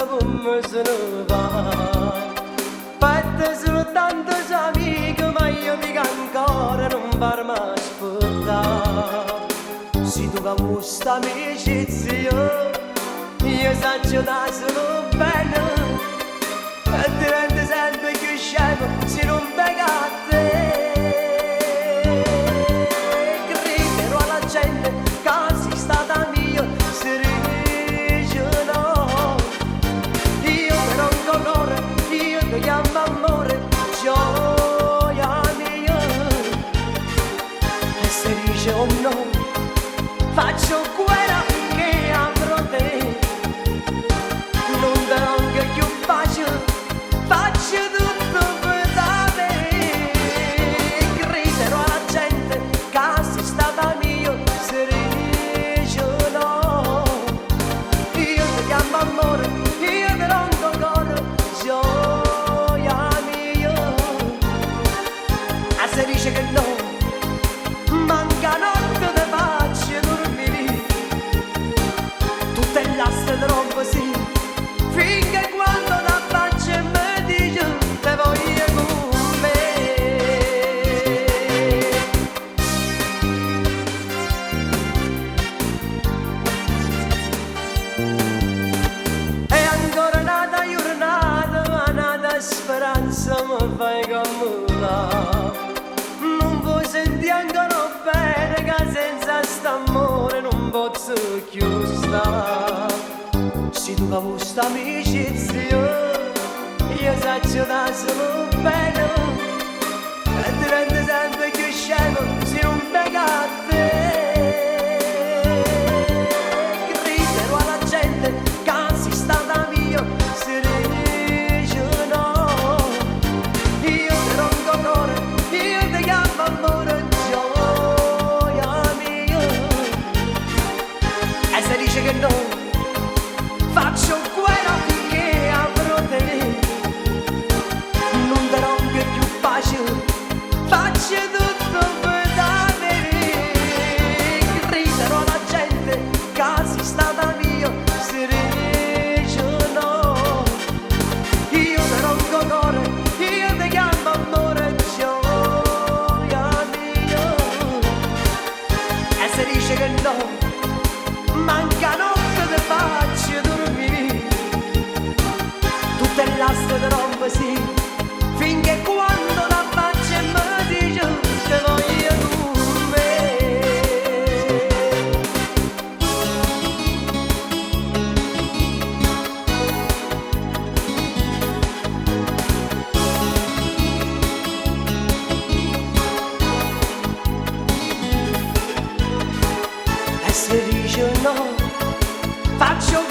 come se ne va. Fatte soltanto amiche, ma io dico ancora non farmi aspettare. Se tu che questa amicizia, io saggio da solo bene, e divento sempre più scemo se non venga a te. Griderò alla gente che sei stata mia, se dice no. Io che non colore, io ti chiamo amore, gioia mia. E se dice oh no, faccio guerra che avrò te. Non ti anche più facile, faccio tutto per te. Griderò alla gente che sei stata mia, se dice no. Io ti chiamo amore, io ti do cuore, gioia mia. E se dice che no, manca notte te faccio dormire. Tutte le laste te rompo sì, finché quando la faccio e mi dice te voglio con me. E ancora nata giornata, ma nata speranza mi fai camminare. Non vuoi sentire ancora bene che senza st'amore non posso più stare. Se tu che questa amicizia, io saggio da solo bene, e divento sempre più scemo se non venga a te. Griderò alla gente che sei stata mia, se dice no. Io ti do cuore, io ti chiamo amore, gioia mia. E se dice che no, faccio guerra finché avrò te. Non ti rompo più facile, faccio tutto per te. Griderò alla gente che sei stata mia, se dice no. Io ti do cuore, io ti chiamo amore, gioia mia. E se dice che no, manca notte te faccio dormire. Tutte le laste te rompo sì, finché quando la faccio e mi dice te voglio con me. E se dice no, faccio